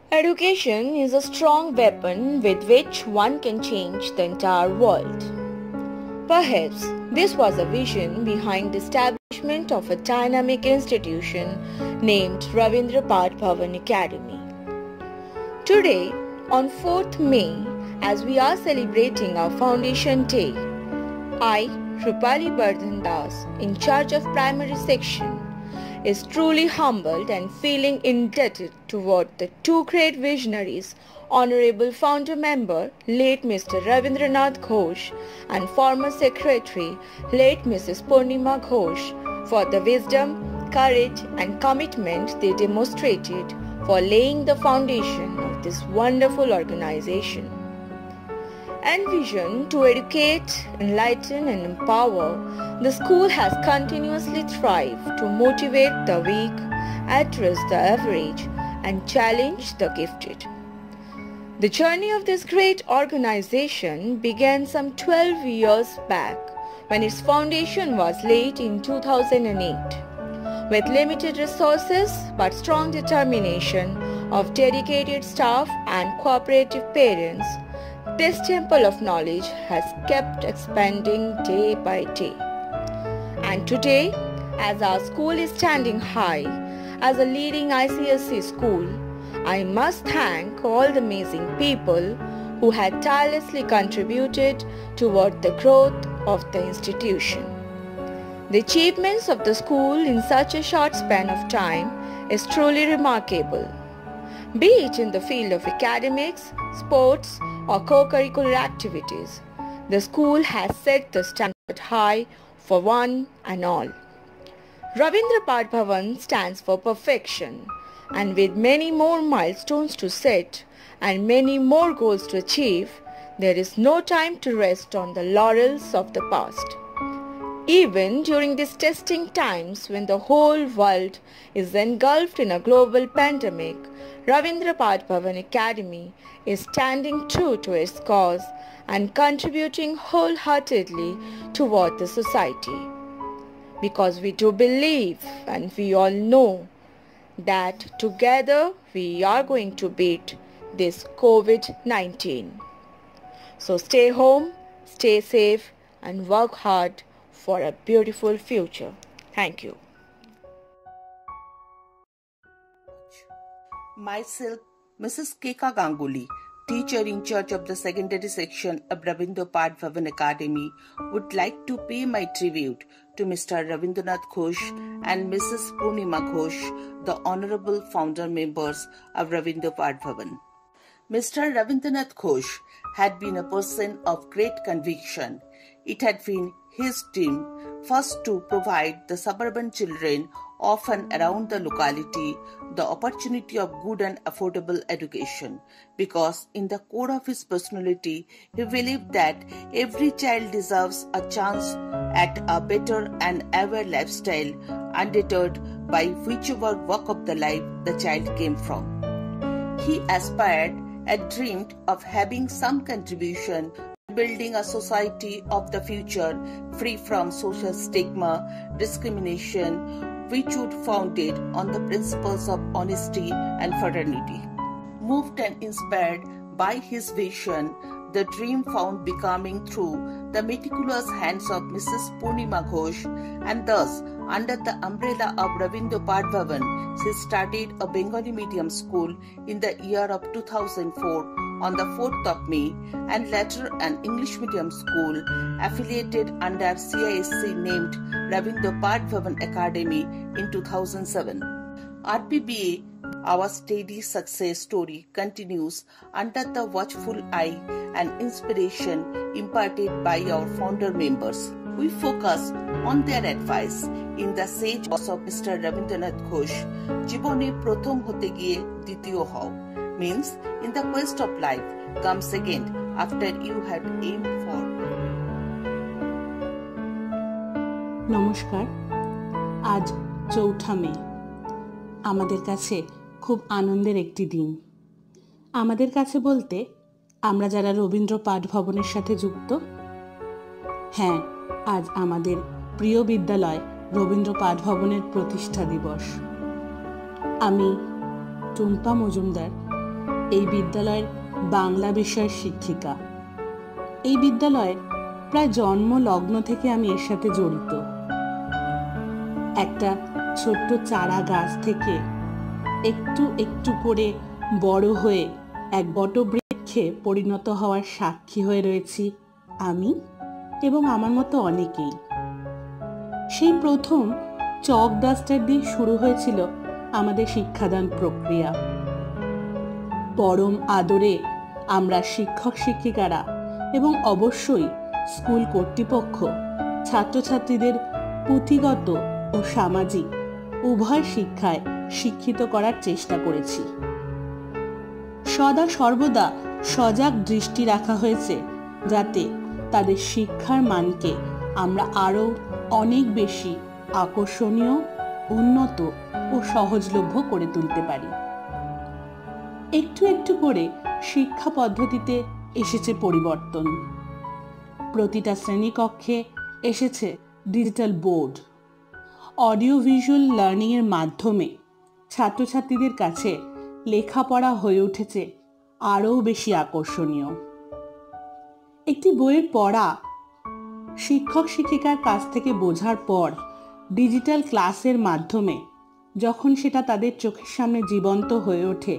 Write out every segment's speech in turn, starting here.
Education is a strong weapon with which one can change the entire world. Perhaps this was a vision behind the establishment of a dynamic institution named Ravindra Path Bhavan Academy. Today, on 4th May, as we are celebrating our Foundation Day, I, Rupali Bardhan Das, in charge of primary section, is truly humbled and feeling indebted toward the two great visionaries, Honorable Founder Member, late Mr. Ravindranath Ghosh, and former Secretary, late Mrs. Purnima Ghosh, for the wisdom, courage and commitment they demonstrated for laying the foundation of this wonderful organization. Envisioned to educate, enlighten and empower, the school has continuously thrived to motivate the weak, address the average and challenge the gifted. The journey of this great organization began some 12 years back when its foundation was laid in 2008. With limited resources but strong determination of dedicated staff and cooperative parents, this temple of knowledge has kept expanding day by day. And today, as our school is standing high as a leading ICSE school, I must thank all the amazing people who had tirelessly contributed toward the growth of the institution. The achievements of the school in such a short span of time is truly remarkable. Be it in the field of academics, sports, or co-curricular activities, the school has set the standard high for one and all. Ravindra Path Bhavan stands for perfection, and with many more milestones to set and many more goals to achieve, there is no time to rest on the laurels of the past. Even during these testing times when the whole world is engulfed in a global pandemic, Ravindra Path Bhavan Academy is standing true to its cause and contributing wholeheartedly toward the society. Because we do believe and we all know that together we are going to beat this COVID-19. So stay home, stay safe and work hard for a beautiful future. Thank you. Myself, Mrs. Keka Ganguly, teacher in charge of the secondary section of Ravindra Path Bhavan Academy, would like to pay my tribute to Mr. Ravindranath Ghosh and Mrs. Purnima Ghosh, the honorable founder members of Ravindra Path Bhavan. Mr. Ravindranath Ghosh had been a person of great conviction. It had been his dream first to provide the suburban children often around the locality the opportunity of good and affordable education, because in the core of his personality he believed that every child deserves a chance at a better and ever lifestyle, undeterred by whichever walk of the life the child came from. He aspired and dreamed of having some contribution building a society of the future free from social stigma, discrimination, which would founded on the principles of honesty and fraternity. Moved and inspired by his vision, the dream found becoming through the meticulous hands of Mrs. Purnima Ghosh, and thus under the umbrella of Ravindra Path Bhavan, she studied a Bengali medium school in the year of 2004 on the 4th of May, and later an English medium school affiliated under CISC named Ravindra Path Bhavan Academy in 2007. RPBA, our steady success story, continues under the watchful eye and inspiration imparted by our founder members. We focus on their advice in the sage words of Mr. Ravindranath Ghosh, জীবনে প্রথম হতে গিয়ে দ্বিতীয় হও, means in the quest of life come second after you had aimed for. নমস্কার। আজ 4 মে আমাদের কাছে খুব আনন্দের একটি দিন। আমাদের কাছে বলতে আমরা যারা রবীন্দ্র পাঠ ভবনের সাথে যুক্ত, হ্যাঁ, আজ আমাদের প্রিয় বিদ্যালয় রবীন্দ্র পাঠ ভবনের প্রতিষ্ঠা দিবস। আমি টুম্পা মজুমদার এই বিদ্যালয়ের বাংলা বিষয়ের শিক্ষিকা। এই বিদ্যালয়ের প্রায় জন্ম লগ্ন থেকে আমি এর সাথে জড়িত। একটা ছোট্ট চারা গাছ থেকে একটু একটু করে বড় হয়ে এক বটবৃক্ষে পরিণত হওয়ার সাক্ষী হয়ে রয়েছি আমি এবং আমার মতো অনেকেই। সেই প্রথম চক ডাস্টার দিয়ে শুরু হয়েছিল আমাদের শিক্ষাদান প্রক্রিয়া। পরম আদরে আমরা শিক্ষক শিক্ষিকারা এবং অবশ্যই স্কুল কর্তৃপক্ষ ছাত্রছাত্রীদের পুঁথিগত ও সামাজিক উভয় শিক্ষায় শিক্ষিত করার চেষ্টা করেছি। সদা সর্বদা সজাগ দৃষ্টি রাখা হয়েছে যাতে তাদের শিক্ষার মানকে আমরা আরও অনেক বেশি আকর্ষণীয়, উন্নত ও সহজলভ্য করে তুলতে পারি। একটু একটু করে শিক্ষা পদ্ধতিতে এসেছে পরিবর্তন। প্রতিটা শ্রেণীকক্ষে এসেছে digital board. Audio visual learning এর মাধ্যমে ছাত্রছাত্রীদের কাছে লেখাপড়া হয়ে উঠেছে আরও বেশি আকর্ষণীয়। একটি বইয়ের পড়া শিক্ষক শিক্ষিকার কাছ থেকে বোঝার পর ডিজিটাল ক্লাসের মাধ্যমে যখন সেটা তাদের চোখের সামনে জীবন্ত হয়ে ওঠে,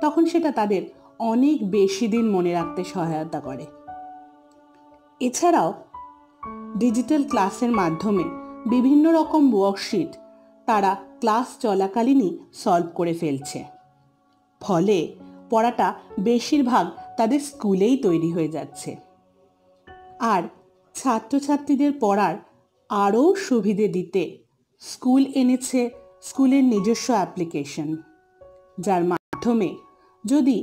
তখন সেটা তাদের অনেক বেশি দিন মনে রাখতে সহায়তা করে। এছাড়াও ডিজিটাল ক্লাসের মাধ্যমে বিভিন্ন রকম ওয়ার্কশিট তারা ক্লাস চলাকালীনই সলভ করে ফেলছে। ফলে পড়াটা বেশিরভাগ তাদের স্কুলেই তৈরি হয়ে যাচ্ছে। আর ছাত্রছাত্রীদের পড়ার আরও সুবিধে দিতে স্কুল এনেছে স্কুলের নিজস্ব অ্যাপ্লিকেশন, যার মাধ্যমে যদি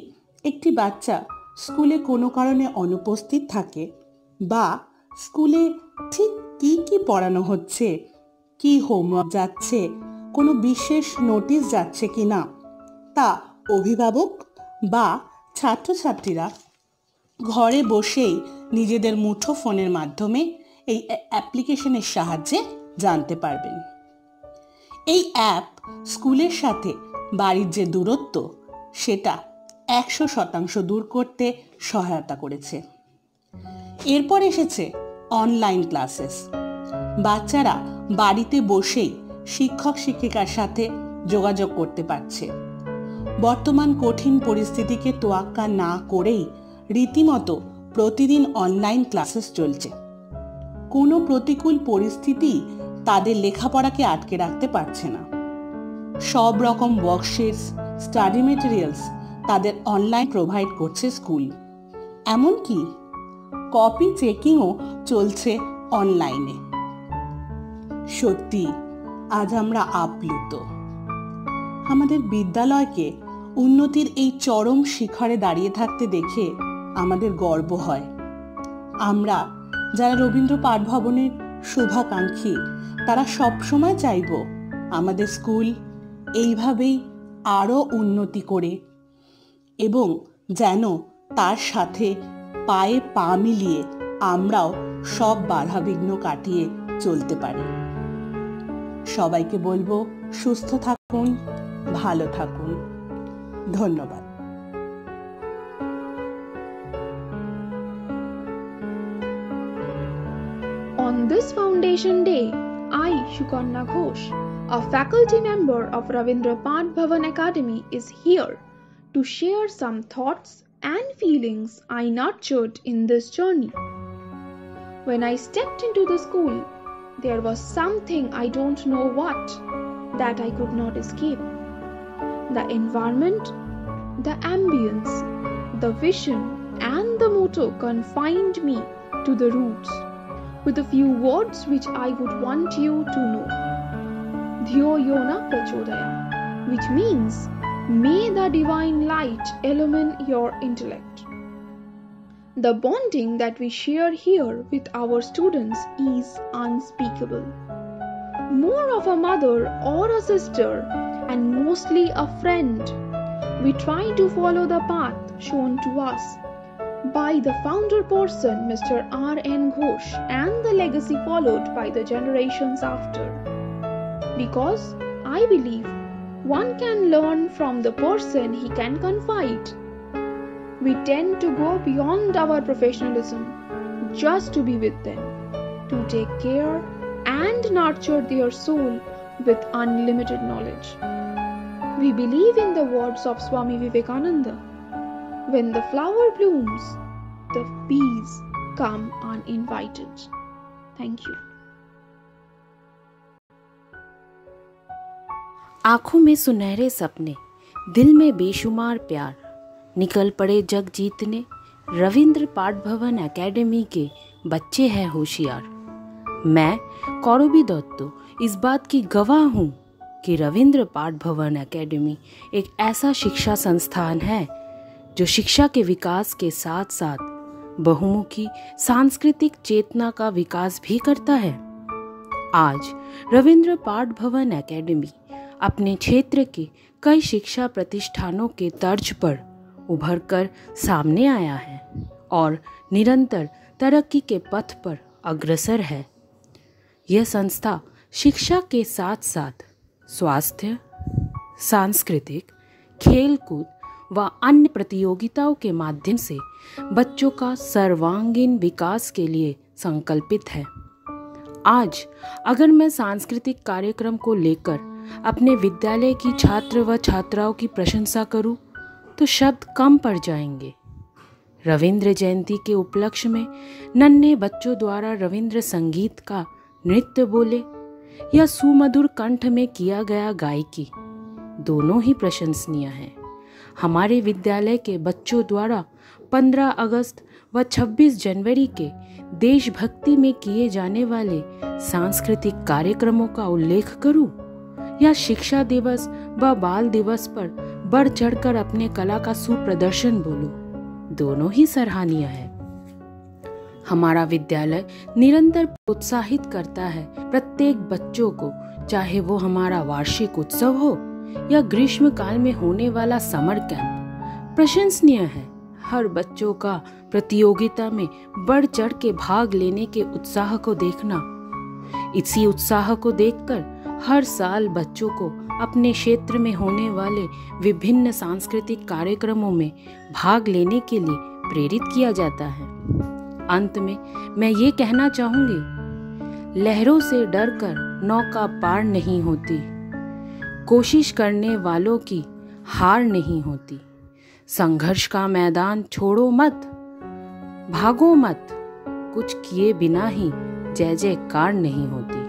একটি বাচ্চা স্কুলে কোনো কারণে অনুপস্থিত থাকে বা স্কুলে ঠিক কী কী পড়ানো হচ্ছে, কি হোমওয়ার্ক যাচ্ছে, কোনো বিশেষ নোটিশ যাচ্ছে কি না, তা অভিভাবক বা ছাত্রছাত্রীরা ঘরে বসেই নিজেদের মুঠো ফোনের মাধ্যমে এই অ্যাপ্লিকেশনের সাহায্যে জানতে পারবেন। এই অ্যাপ স্কুলের সাথে বাড়ির যে দূরত্ব সেটা 100% দূর করতে সহায়তা করেছে। এরপর এসেছে অনলাইন ক্লাসেস। বাচ্চারা বাড়িতে বসেই শিক্ষক শিক্ষিকার সাথে যোগাযোগ করতে পারছে। বর্তমান কঠিন পরিস্থিতিকে তোয়াক্কা না করেই রীতিমতো প্রতিদিন অনলাইন ক্লাসেস চলছে। কোনো প্রতিকূল পরিস্থিতি তাদের লেখাপড়াকে আটকে রাখতে পারছে না। সব রকম ওয়ার্কশিটস, স্টাডি মেটেরিয়ালস তাদের অনলাইন প্রোভাইড করছে স্কুল। এমনকি কপি চেকিংও চলছে অনলাইনে। সত্যি আজ আমরা আপ্লুত। আমাদের বিদ্যালয়কে উন্নতির এই চরম শিখরে দাঁড়িয়ে থাকতে দেখে আমাদের গর্ব হয়। আমরা যারা রবীন্দ্র পাঠ ভবনের শুভাকাঙ্ক্ষী, তারা সবসময় চাইব আমাদের স্কুল এইভাবেই আরও উন্নতি করে এবং যেন তার সাথে পায়ে পা মিলিয়ে আমরাও সব বাধাবিঘ্ন কাটিয়ে চলতে পারি। সবাইকে বলবো সুস্থ থাকুন, ভালো থাকুন। ধন্যবাদ। On this Foundation Day, I, Shukarna Ghosh, a faculty member of Ravindra Path Bhavan Academy, is here to share some thoughts and feelings I nurtured in this journey. When I stepped into the school, there was something I don't know what that I could not escape. The environment, the ambience, the vision and the motto confined me to the roots with a few words which I would want you to know. Dhyo Yona Prachodaya, which means may the divine light illumine your intellect. The bonding that we share here with our students is unspeakable. More of a mother or a sister and mostly a friend, we try to follow the path shown to us by the founder person Mr. R.N. Ghosh and the legacy followed by the generations after. Because I believe one can learn from the person he can confide We tend to go beyond our professionalism just to be with them, to take care and nurture their soul with unlimited knowledge. We believe in the words of Swami Vivekananda, when the flower blooms, the bees come uninvited. Thank you. आंखों में सुनहरे सपने, दिल में बेशुमार प्यार, निकल पड़े जग जीतने, रविंद्र पाठ भवन एकेडमी के बच्चे हैं होशियार। मैं कौरवी दत्त इस बात की गवाह हूँ कि रविंद्र पाठ भवन एकेडमी एक ऐसा शिक्षा संस्थान है जो शिक्षा के विकास के साथ साथ बहुमुखी सांस्कृतिक चेतना का विकास भी करता है। आज रविंद्र पाठ भवन एकेडमी अपने क्षेत्र के कई शिक्षा प्रतिष्ठानों के तर्ज पर उभर कर सामने आया है और निरंतर तरक्की के पथ पर अग्रसर है। यह संस्था शिक्षा के साथ साथ स्वास्थ्य, सांस्कृतिक, खेलकूद व अन्य प्रतियोगिताओं के माध्यम से बच्चों का सर्वांगीण विकास के लिए संकल्पित है। आज अगर मैं सांस्कृतिक कार्यक्रम को लेकर अपने विद्यालय की छात्र व छात्राओं की प्रशंसा करूं तो शब्द कम पड़ जाएंगे। रविंद्र जयंती के उपलक्ष्य में नन्हे बच्चों द्वारा रविंद्र संगीत का नृत्य बोले या सुमधुर कंठ में किया गया गायकी, दोनों ही प्रशंसनीय हैं। हमारे विद्यालय के बच्चों द्वारा 15 अगस्त व 26 जनवरी के देशभक्ति में किए जाने वाले सांस्कृतिक कार्यक्रमों का उल्लेख करूं या शिक्षा दिवस व बाल दिवस पर बढ़ चढ़कर अपने कला का सुप्रदर्शन बोलूं, दोनों ही सराहनीय है। हमारा विद्यालय निरंतर प्रोत्साहित करता है प्रत्येक बच्चों को, चाहे वो हमारा वार्षिक उत्सव हो या ग्रीष्म काल में होने वाला समर कैंप। प्रशंसनीय है हर बच्चों का प्रतियोगिता में बढ़ चढ़ के भाग लेने के उत्साह को देखना। इसी उत्साह को देखकर हर साल बच्चों को अपने क्षेत्र में होने वाले विभिन्न सांस्कृतिक कार्यक्रमों में भाग लेने के लिए प्रेरित किया जाता है। अंत में मैं ये कहना चाहूंगी, लहरों से डरकर नौका पार नहीं होती, कोशिश करने वालों की हार नहीं होती। संघर्ष का मैदान छोड़ो मत, भागो मत, कुछ किए बिना ही जय जयकार नहीं होती।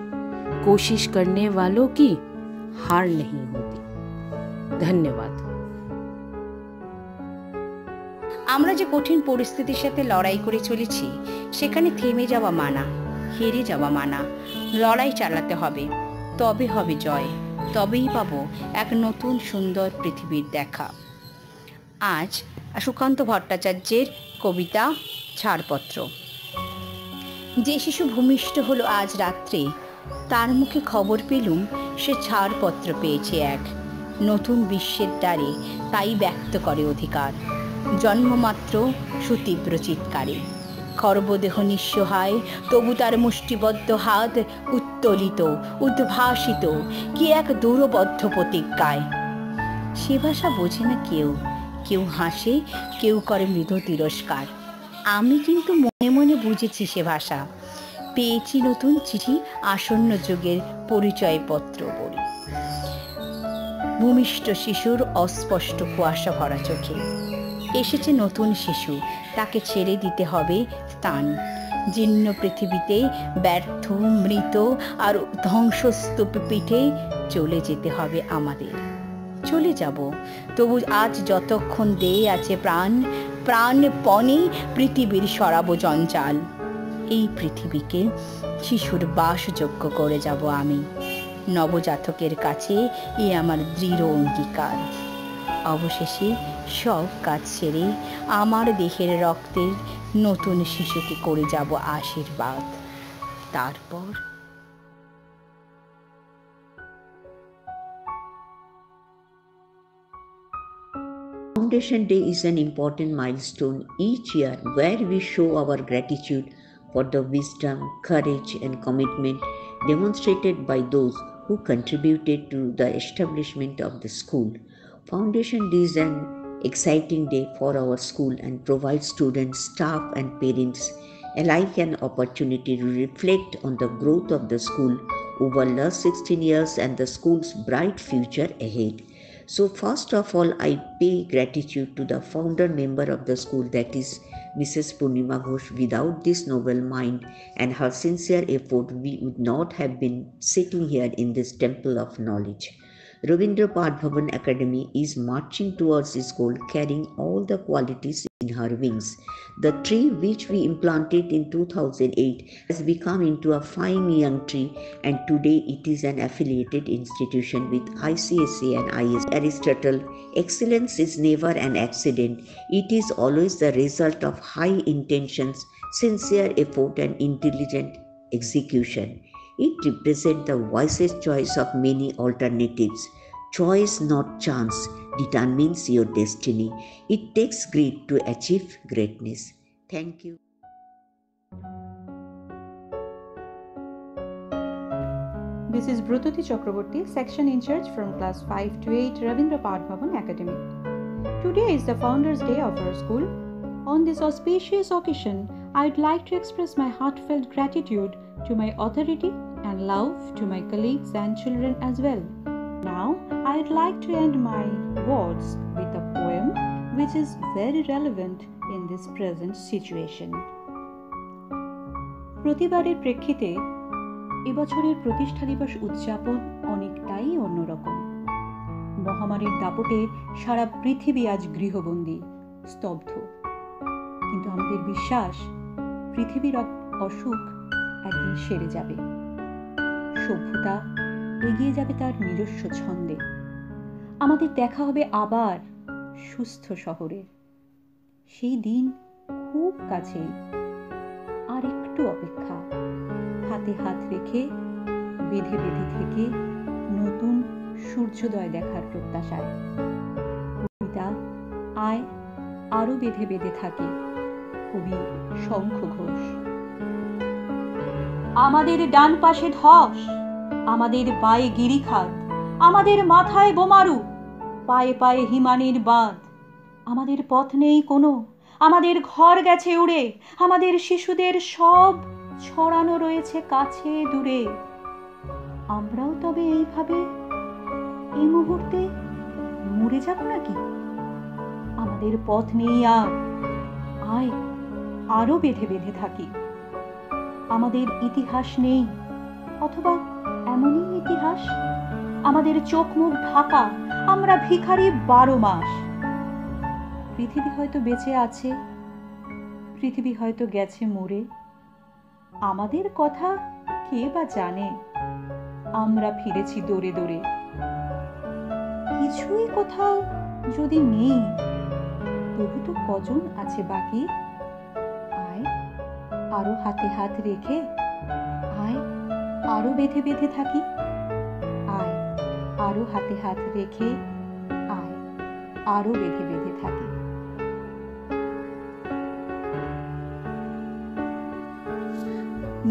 कोशिश करने वालों की हार नहीं होती। धन्यवाद। আমরা যে কঠিন পরিস্থিতির সাথে লড়াই করে চলেছি সেখানে থেমে যাওয়া মানা, হেরে যাওয়া মানা। লড়াই চালাতে হবে, তবে হবে জয়, তবেই পাবো এক নতুন সুন্দর পৃথিবীর দেখা। আজ সুকান্ত ভট্টাচার্যের কবিতা ছাড়পত্র। যে শিশু ভূমিষ্ঠ হলো আজ রাত্রে, তার মুখে খবর পেলুম সে ছাড়পত্র পেয়েছে এক নতুন বিশ্বের দ্বারে, তাই ব্যক্ত করে অধিকার জন্মমাত্র সুতীব্র চিৎকারে। খর্বদেহ নিঃসহায়, তবু তার মুষ্টিবদ্ধ হাত উত্তোলিত উদ্ভাসিত কি এক দূরবদ্ধ প্রতিজ্ঞায়। সে ভাষা বোঝে না কেউ, কেউ হাসে, কেউ করে মৃদু তিরস্কার। আমি কিন্তু মনে মনে বুঝেছি সে ভাষা। পেয়েছি নতুন চিঠি, আসন্ন যুগের পরিচয়পত্র বলি। ভূমিষ্ঠ শিশুর অস্পষ্ট কুয়াশা ভরা চোখে এসেছে নতুন শিশু, তাকে ছেড়ে দিতে হবে স্থান। জীর্ণ পৃথিবীতে ব্যর্থ, মৃত আর ধ্বংসস্তূপ পিঠে চলে যেতে হবে আমাদের। চলে যাব, তবু আজ যতক্ষণ দেয়ে আছে প্রাণ, প্রাণপণে পৃথিবীর সরাব জঞ্জাল। এই পৃথিবীকে শিশুর বাসযোগ্য করে যাব আমি। নবজাতকের কাছে এ আমার দৃঢ় অঙ্গীকার। অবশেষে সব কাজ ছেড়ে আমার দেহের রক্তের নতুন শিশুকে করে যাব আশীর্বাদ। তারপর Foundation Day is an important milestone each year where we show our gratitude for the wisdom, courage, and commitment demonstrated by those who contributed to the establishment of the school. Foundation Day is an exciting day for our school and provides students, staff and parents alike an opportunity to reflect on the growth of the school over the last 16 years and the school's bright future ahead. So first of all, I pay gratitude to the founder member of the school, that is Mrs. Purnima Ghosh. Without this noble mind and her sincere effort, we would not have been sitting here in this temple of knowledge. Ravindra Path Bhavan Academy is marching towards its goal, carrying all the qualities in her wings. The tree which we implanted in 2008 has become into a fine young tree, and today it is an affiliated institution with ICSE and IS. Aristotle, excellence is never an accident. It is always the result of high intentions, sincere effort and intelligent execution. It represents the wisest choice of many alternatives. Choice, not chance, determines your destiny. It takes great to achieve greatness. Thank you. This is Brutoti Chakraborty, section in charge from class 5 to 8, Ravindra Path Bhavan Academy. Today is the Founders' Day of our school. On this auspicious occasion, I'd like to express my heartfelt gratitude to my authority and love to my colleagues and children as well. Now, I'd like to end my words with a poem which is very relevant in this present situation. প্রতিবারের প্রেক্ষিতে এবছরের প্রতিষ্ঠা দিবস উদযাপন অনেকটাই অন্যরকম। মহামারীর দাপটে সারা পৃথিবী আজ গৃহবন্দী, স্তব্ধ। কিন্তু আমাদের বিশ্বাস, পৃথিবীর অসুখ একদিন সেরে যাবে। সভ্যতা এগিয়ে যাবে তার নিজস্ব ছন্দে। আমাদের দেখা হবে আবার সুস্থ শহরে। সেই দিন খুব কাছেই, আর একটু অপেক্ষা। হাতে হাত রেখে বেঁধে বেঁধে থেকে নতুন সূর্যোদয় দেখার প্রত্যাশায়। কবিতা আয় আরো বেঁধে বেঁধে থাকি। কবি শঙ্খ ঘোষ। আমাদের ডান পাশে ধস, আমাদের পায়ে গিরিখাত, আমাদের মাথায় বোমারু, পায়ে পায়ে হিমানির বাঁধ। আমাদের পথ নেই কোনো, আমাদের ঘর গেছে উড়ে, আমাদের শিশুদের সব ছড়ানো রয়েছে কাছে দূরে। আমরাও তবে এইভাবে এই মুহূর্তে মরে যাব নাকি? আমাদের পথ নেই আর, আয় আরো বেঁধে বেঁধে থাকি। আমাদের ইতিহাস নেই, অথবা এমনই ইতিহাস আমাদের চোখ মুখ ঢাকা, আমরা ভিখারি 12 মাস। পৃথিবী হয়তো বেঁচে আছে, পৃথিবী হয়তো গেছে মরে। আমাদের কথা কে বা জানে? আমরা ফিরেছি দৌড়ে দৌড়ে। কিছুই কোথাও যদি নেই, তবু তো কজন আছে বাকি। আয় আরো হাতে হাত রেখে, আয় আরো বেঁধে বেঁধে থাকি। আয় আরো হাতে হাত রেখে, আয় আরো বেঁধে বেঁধে থাকি।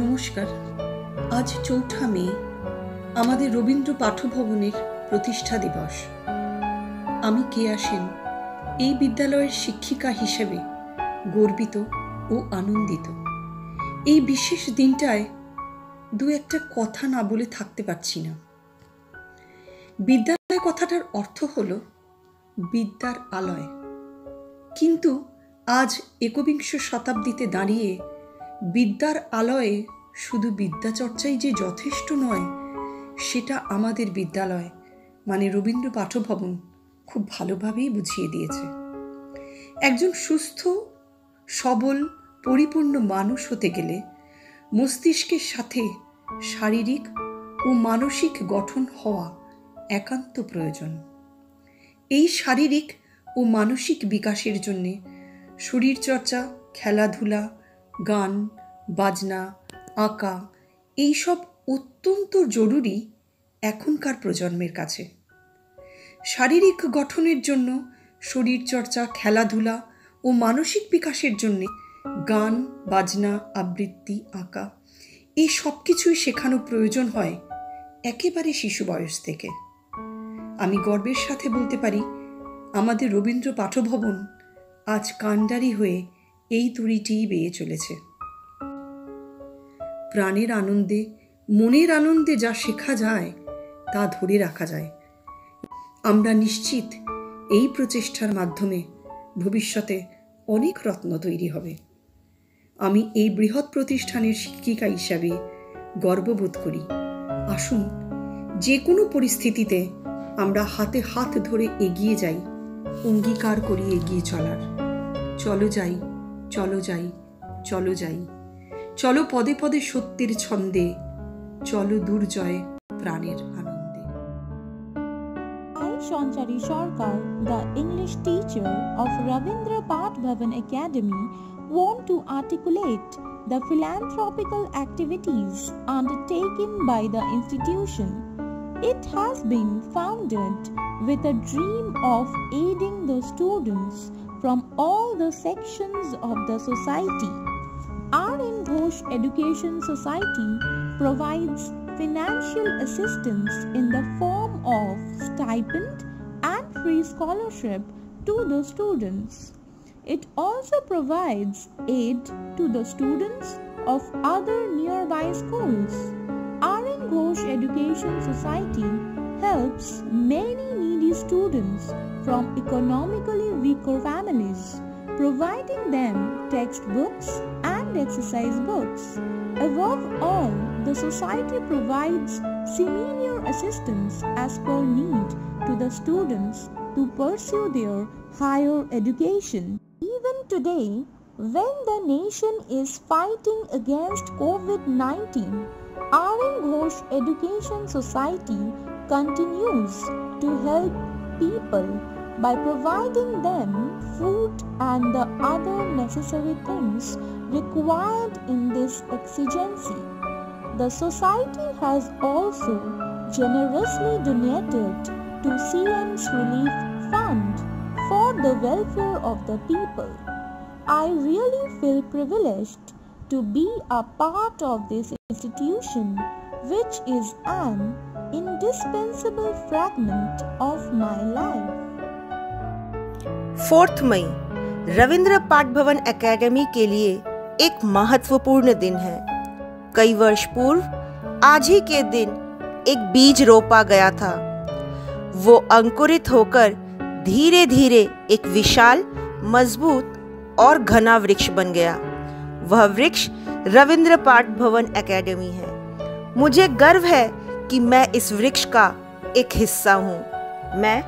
নমস্কার। আজ 4 মে আমাদের রবীন্দ্র পাঠভবনের প্রতিষ্ঠা দিবস। আমি কেয়া সেন এই বিদ্যালয়ের শিক্ষিকা হিসেবে গর্বিত ও আনন্দিত। এই বিশেষ দিনটায় দু একটা কথা না বলে থাকতে পারছি না। বিদ্যালয় কথাটার অর্থ হলো বিদ্যার আলয়, কিন্তু আজ একবিংশ শতাব্দীতে দাঁড়িয়ে বিদ্যার আলয়ে শুধু বিদ্যাচর্চাই যে যথেষ্ট নয়, সেটা আমাদের বিদ্যালয় মানে রবীন্দ্র পাঠভবন খুব ভালোভাবেই বুঝিয়ে দিয়েছে। একজন সুস্থ সবল পরিপূর্ণ মানুষ হতে গেলে মস্তিষ্কের সাথে শারীরিক ও মানসিক গঠন হওয়া একান্ত প্রয়োজন। এই শারীরিক ও মানসিক বিকাশের জন্যে শরীরচর্চা, খেলাধুলা, গান বাজনা, আঁকা এইসব অত্যন্ত জরুরি এখনকার প্রজন্মের কাছে। শারীরিক গঠনের জন্য শরীরচর্চা, খেলাধুলা ও মানসিক বিকাশের জন্য গান বাজনা, আবৃত্তি, আঁকা এই সব কিছুই শেখানো প্রয়োজন হয় একেবারে শিশু বয়স থেকে। আমি গর্বের সাথে বলতে পারি, আমাদের রবীন্দ্র পাঠভবন আজ কাণ্ডারি হয়ে এই তুড়িটিই বেয়ে চলেছে। প্রাণের আনন্দে, মনের আনন্দে যা শেখা যায় তা ধরে রাখা যায়। আমরা নিশ্চিত এই প্রচেষ্টার মাধ্যমে ভবিষ্যতে অনেক রত্ন তৈরি হবে। আমি এই বৃহৎ প্রতিষ্ঠানের শিক্ষিকা হিসাবে গর্ববোধ করি। আসুন যে কোনো পরিস্থিতিতে আমরা হাতে হাত ধরে এগিয়ে যাই, অঙ্গীকার করি এগিয়ে চলার। চলো যাই, চলো যাই, চলো যাই, চলো পদে পদে সত্যের ছন্দে, চলো দুর্জয় প্রাণের আনন্দে। I, Shanchari Sarkar, the English teacher of Ravindra Path Bhavan Academy, want to articulate the philanthropical activities undertaken by the institution. It has been founded with a dream of aiding the students from all the sections of the society. R.N. Ghosh Education Society provides financial assistance in the form of stipend and free scholarship to the students. It also provides aid to the students of other nearby schools. R.N. Ghosh Education Society helps many needy students from economically weaker families, providing them textbooks and exercise books. Above all, the society provides senior assistance as per need to the students to pursue their higher education. Even today, when the nation is fighting against COVID-19, R.N. Ghosh Education Society continues to help people by providing them food and the other necessary things required in this exigency. The society has also generously donated to CM's Relief Fund for the welfare of the people. I really feel privileged to be a part of this institution, which is an indispensable fragment of my life. 4 मई रविंद्र पाठ भवन academy के लिए एक महत्वपूर्ण दिन है। कई वर्ष पूर्व आज ही के दिन एक बीज रोपा गया था। वो अंकुरित होकर धीरे धीरे एक विशाल, मजबूत और घना वृक्ष बन गया। वह वृक्ष रविंद्र पाठ भवन एकेडमी है। मुझे गर्व है कि मैं इस वृक्ष का एक हिस्सा हूँ। मैं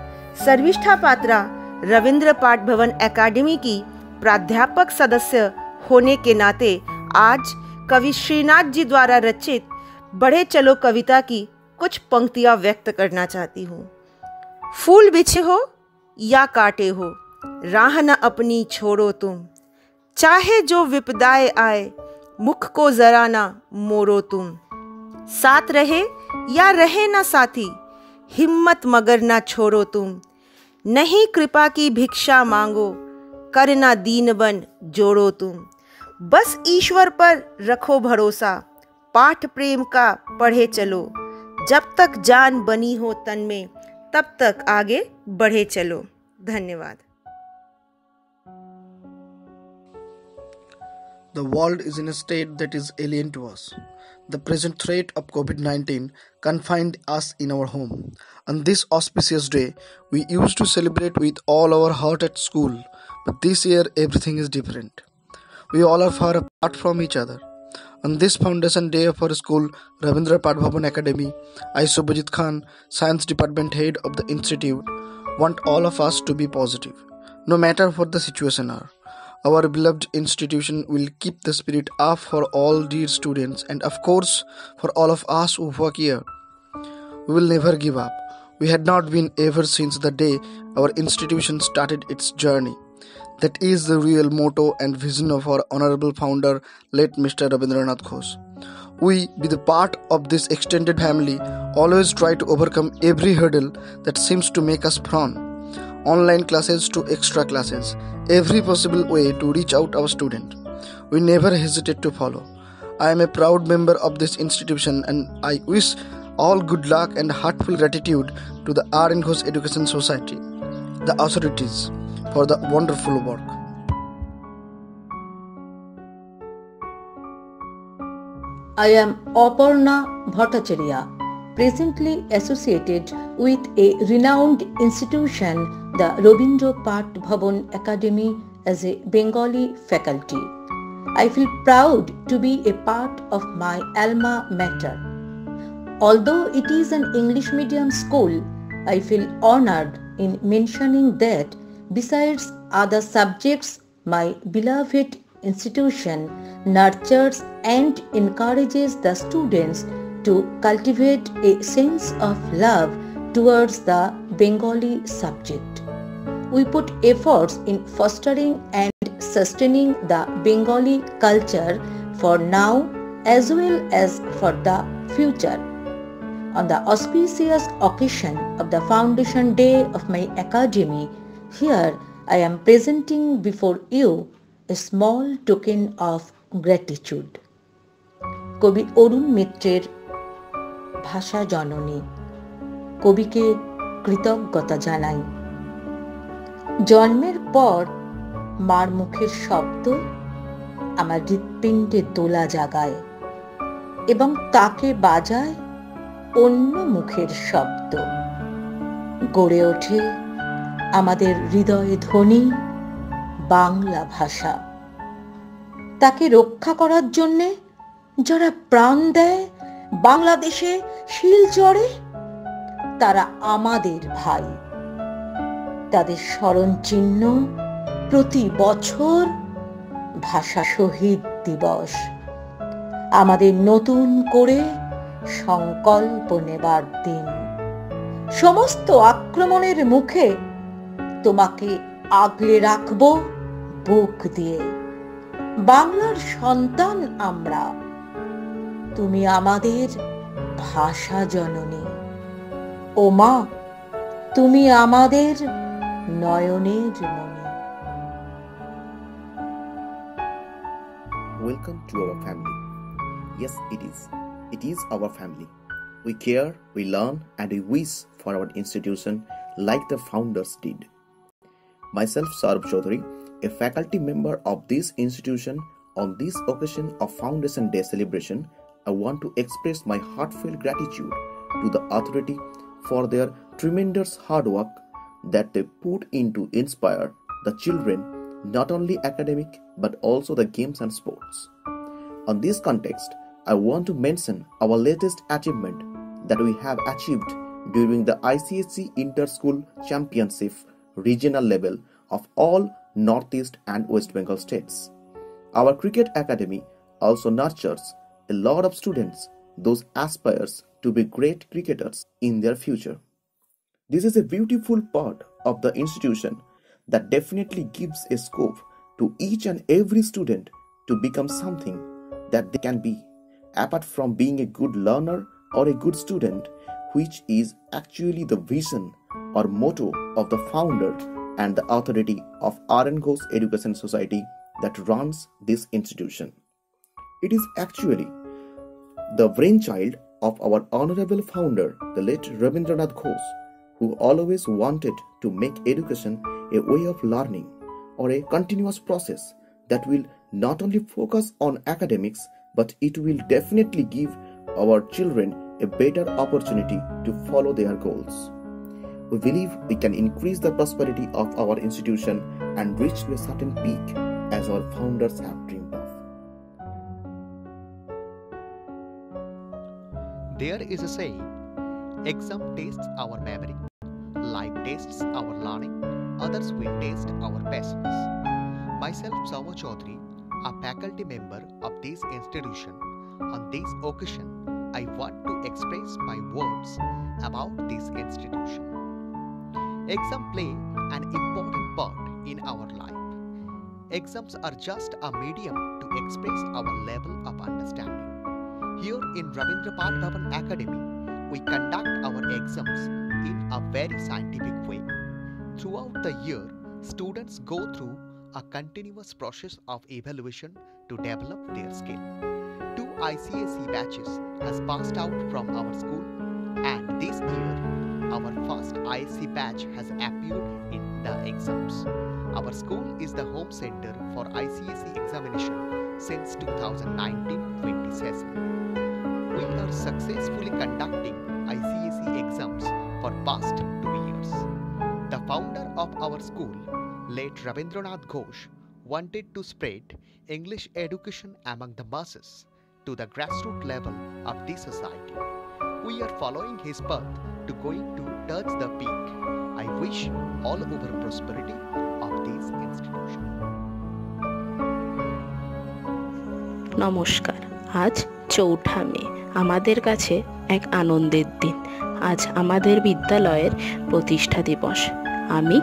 सर्विष्ठा पात्रा रविंद्र पाठ भवन एकेडमी की प्राध्यापक सदस्य होने के नाते आज कवि श्रीनाथ जी द्वारा रचित बढ़े चलो कविता की कुछ पंक्तियां व्यक्त करना चाहती हूँ। फूल बिछे हो या काटे हो, राह न अपनी छोड़ो तुम, चाहे जो विपदाएं आए, मुख को जरा ना मोड़ो तुम, साथ रहे या रहे ना साथी, हिम्मत मगर ना छोड़ो तुम, नहीं कृपा की भिक्षा मांगो, करना दीन बन जोड़ो तुम, बस ईश्वर पर रखो भरोसा, पाठ प्रेम का पढ़े चलो, जब तक जान बनी हो तन में तब तक आगे बढ़े चलो। धन्यवाद। The world is in a state that is alien to us. The present threat of COVID-19 confined us in our home. On this auspicious day, we used to celebrate with all our heart at school, but this year everything is different. We all are far apart from each other. On this foundation day of our school, Ravindra Path Bhavan Academy, I, Subhajit Khan, Science Department Head of the Institute, want all of us to be positive, no matter what the situation are. Our beloved institution will keep the spirit up for all dear students and of course for all of us who work here. We will never give up. We had not been ever since the day our institution started its journey. That is the real motto and vision of our honorable founder, late Mr. Rabindranath Ghosh. We, be the part of this extended family, always try to overcome every hurdle that seems to make us frown. Online classes to extra classes, every possible way to reach out our student. We never hesitate to follow. I am a proud member of this institution and I wish all good luck and heartfelt gratitude to the R.N. Ghosh Education Society. the authorities for the wonderful work. I am Aparna Bhattacharya, presently associated with a renowned institution, the Rabindra Path Bhavan Academy, as a Bengali faculty. I feel proud to be a part of my alma mater. Although it is an English medium school, I feel honored in mentioning that besides other subjects, my beloved institution nurtures and encourages the students to cultivate a sense of love towards the Bengali subject. We put efforts in fostering and sustaining the Bengali culture for now as well as for the future. On the auspicious occasion of the Foundation Day of my academy, here I am presenting before you a small token of gratitude. কবি অরুণ মিত্রের ভাষা জননী, কবিকে কৃতজ্ঞতা জানাই। জন্মের পর মার মুখের শব্দ আমার হৃৎপিণ্ডে দোলা জাগায় এবং তাকে বাজায় অন্য মুখের শব্দ। গড়ে ওঠে আমাদের হৃদয়ে ধ্বনি বাংলা ভাষা। তাকে রক্ষা করার জন্যে যারা প্রাণ দেয় বাংলাদেশে শিলচরে, তারা আমাদের ভাই। তাদের স্মরণ চিহ্ন প্রতি বছর ভাষা শহীদ দিবস। আমাদের নতুন করে সংকল্প নেবার দিন। সমস্ত আক্রমণের মুখে তোমাকে আগলে রাখব বুক দিয়ে। বাংলার সন্তান আমরা, তুমি আমাদের ভাষা জননী। ও মা, তুমি আমাদের নয়নের মণি। Welcome to our family. Yes, it is. It is our family. We care, we learn, and we wish for our institution like the founders did. Myself, Saurabh Chaudhary, a faculty member of this institution, on this occasion of Foundation Day celebration, I want to express my heartfelt gratitude to the authority for their tremendous hard work that they put in to inspire the children, not only academic but also the games and sports. On this context, I want to mention our latest achievement that we have achieved during the ICSE Inter-School Championship regional level of all Northeast and West Bengal states. Our cricket academy also nurtures a lot of students, those aspires to be great cricketers in their future. This is a beautiful part of the institution that definitely gives a scope to each and every student to become something that they can be, apart from being a good learner or a good student, which is actually the vision or motto of the founder and the authority of R.N. Ghosh Education Society that runs this institution. It is actually the brainchild of our honorable founder, the late Rabindranath Ghosh, who always wanted to make education a way of learning or a continuous process that will not only focus on academics, but it will definitely give our children a better opportunity to follow their goals. We believe we can increase the prosperity of our institution and reach to a certain peak as our founders have dreamed of. There is a saying, exam tests our memory, life tests our learning, others will test our patience. Myself, Saurabh Chaudhary, a faculty member of this institution, on this occasion, I want to express my words about this institution. Exams play an important part in our life. Exams are just a medium to express our level of understanding. Here in Rabindra Path Bhavan Academy, we conduct our exams in a very scientific way. Throughout the year, students go through a continuous process of evaluation to develop their skill. 2 ICSE batches has passed out from our school, and this year our first ISC batch has appeared in the exams. Our school is the home center for ICSE examination since 2019-20 session. We are successfully conducting ICSE exams for past 2 years. The founder of our school, late Ravindranath Ghosh, wanted to spread English education among the masses to the grassroots level of the society. We are following his path to going to touch the peak. I wish all over prosperity of this institution. নমস্কার। আজ ৪ঠা মে, আমাদের কাছে এক আনন্দের দিন। আজ আমাদের বিদ্যালয়ের প্রতিষ্ঠা দিবস। আমি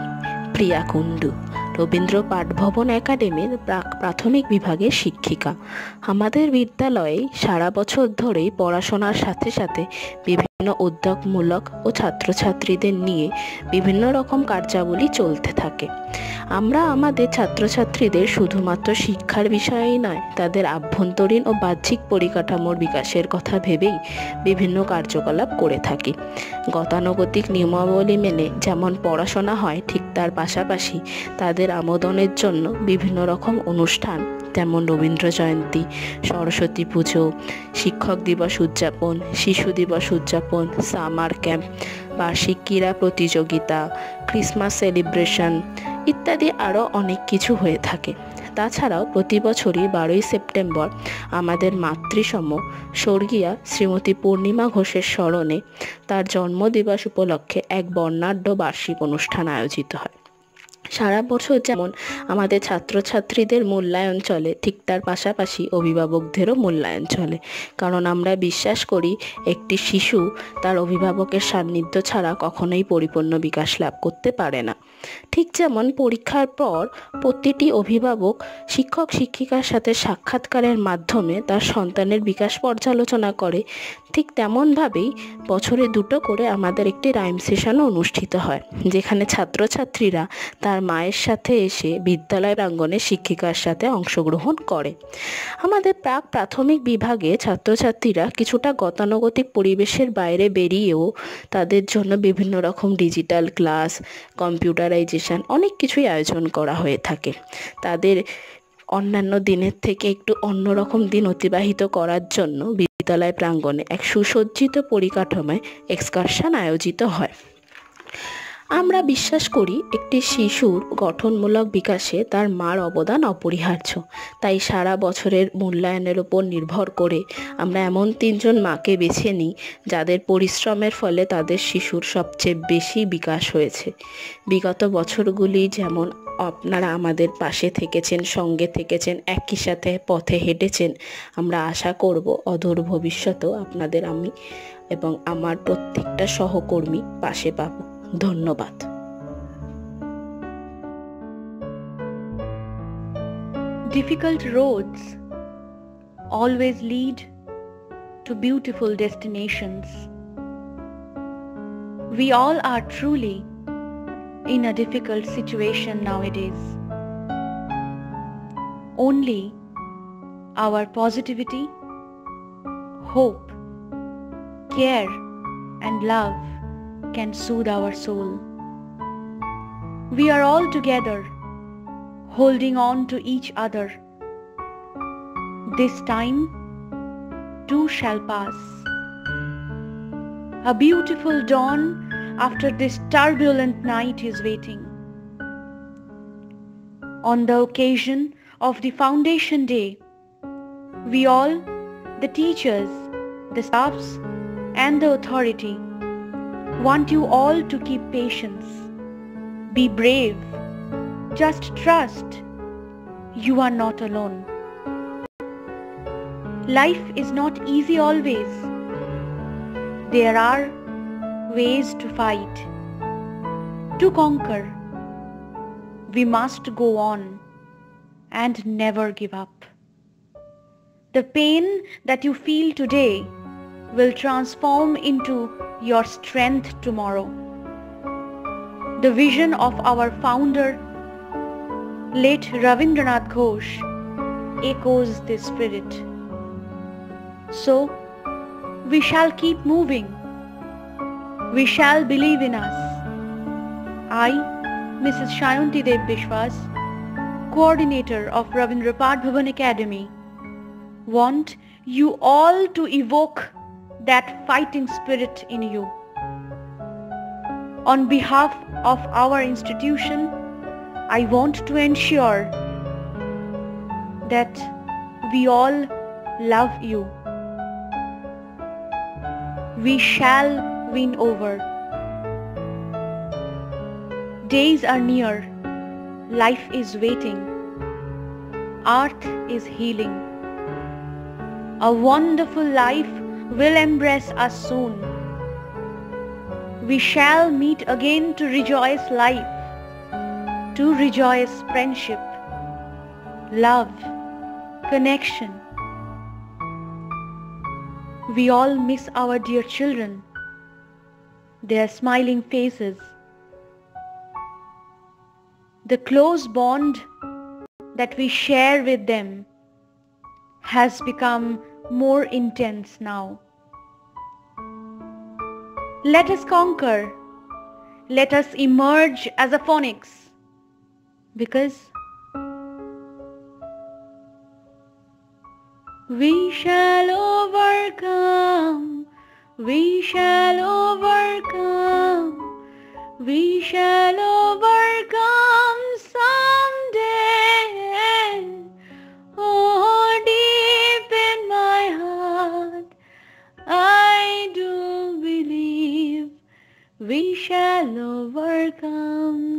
প্রিয়া কুণ্ডু, রবীন্দ্র পাঠভবন একাডেমির প্রাথমিক বিভাগের শিক্ষিকা। আমাদের বিদ্যালয়ে সারা বছর ধরেই পড়াশোনার সাথে সাথে বিভিন্ন উদ্যোগমূলক ও ছাত্রছাত্রীদের নিয়ে বিভিন্ন রকম কার্যাবলী চলতে থাকে। আমরা আমাদের ছাত্রছাত্রীদের শুধুমাত্র শিক্ষার বিষয়েই নয়, তাদের আভ্যন্তরীণ ও বাহ্যিক পরিকাঠামোর বিকাশের কথা ভেবেই বিভিন্ন কার্যকলাপ করে থাকি। গতানুগতিক নিয়মাবলী মেনে যেমন পড়াশোনা হয়, ঠিক তার পাশাপাশি তাদের আমোদনের জন্য বিভিন্ন রকম অনুষ্ঠান, যেমন রবীন্দ্র জয়ন্তী, সরস্বতী পুজো, শিক্ষক দিবস উদযাপন, শিশু দিবস উদযাপন, সামার ক্যাম্প, বার্ষিক ক্রীড়া প্রতিযোগিতা, ক্রিসমাস সেলিব্রেশন ইত্যাদি আরও অনেক কিছু হয়ে থাকে। তাছাড়াও প্রতি বছরই 12ই সেপ্টেম্বর আমাদের মাতৃসম স্বর্গীয়া শ্রীমতী পূর্ণিমা ঘোষের স্মরণে তার জন্মদিবস উপলক্ষে এক বর্ণাঢ্য বার্ষিক অনুষ্ঠান আয়োজিত হয়। সারা বছর যেমন আমাদের ছাত্রছাত্রীদের মূল্যায়ন চলে, ঠিক তার পাশাপাশি অভিভাবকদেরও মূল্যায়ন চলে। কারণ আমরা বিশ্বাস করি একটি শিশু তার অভিভাবকের সান্নিধ্য ছাড়া কখনোই পরিপূর্ণ বিকাশ লাভ করতে পারে না। ঠিক যেমন পরীক্ষার পর প্রতিটি অভিভাবক শিক্ষক শিক্ষিকার সাথে সাক্ষাৎকারের মাধ্যমে তার সন্তানের বিকাশ পর্যালোচনা করে, ঠিক তেমনভাবেই বছরে 2টো করে আমাদের একটি রাইম সেশনও অনুষ্ঠিত হয়, যেখানে ছাত্রছাত্রীরা তার মায়ের সাথে এসে বিদ্যালয় প্রাঙ্গণে শিক্ষিকার সাথে অংশগ্রহণ করে। আমাদের প্রাথমিক বিভাগে ছাত্রছাত্রীরা কিছুটা গতানুগতিক পরিবেশের বাইরে বেরিয়েও তাদের জন্য বিভিন্ন রকম ডিজিটাল ক্লাস, কম্পিউটারাইজেশন অনেক কিছুই আয়োজন করা হয়ে থাকে। তাদের অন্যান্য দিনের থেকে একটু অন্যরকম দিন অতিবাহিত করার জন্য বিদ্যালয় প্রাঙ্গণে এক সুসজ্জিত পরিকাঠামোয় এক্সকারশন আয়োজিত হয়। আমরা বিশ্বাস করি একটি শিশুর গঠনমূলক বিকাশে তার মার অবদান অপরিহার্য। তাই সারা বছরের মূল্যায়নের উপর নির্ভর করে আমরা এমন 3জন মাকে বেছে নিই যাদের পরিশ্রমের ফলে তাদের শিশুর সবচেয়ে বেশি বিকাশ হয়েছে। বিগত বছরগুলি যেমন আপনারা আমাদের পাশে থেকেছেন, সঙ্গে থেকেছেন, একই সাথে পথে হেঁটেছেন, আমরা আশা করব অদূর ভবিষ্যতেও আপনাদের আমি এবং আমার প্রত্যেকটা সহকর্মী পাশে পাব। ধন্যবাদ। Difficult roads always lead to beautiful destinations. We all are truly in a difficult situation nowadays. Only our positivity, hope, care and love can soothe our soul. We are all together, holding on to each other. This time too shall pass. A beautiful dawn after this turbulent night is waiting. On the occasion of the Foundation Day, we all, the teachers, the staffs and the authority, want you all to keep patience. Be brave. Just trust. You are not alone. Life is not easy always. There are ways to fight, to conquer. We must go on and never give up. The pain that you feel today will transform into your strength tomorrow. The vision of our founder, late Ravindranath Ghosh, echoes this spirit. So, we shall keep moving, We shall believe in us. I, Mrs. Shayanti Dev Bishwas, coordinator of Ravindra Padbhavan Academy, want you all to evoke that fighting spirit in you. On behalf of our institution, I want to ensure that we all love you. We shall win over. Days are near. Life is waiting. Earth is healing. A wonderful life will embrace us soon. We shall meet again to rejoice life, to rejoice friendship, love, connection. We all miss our dear children, their smiling faces. The close bond that we share with them has become more intense now. Let us conquer. Let us emerge as a phoenix, because we shall overcome. We shall overcome. We shall overcome someday. Oh, deep in my heart, I do believe we shall overcome.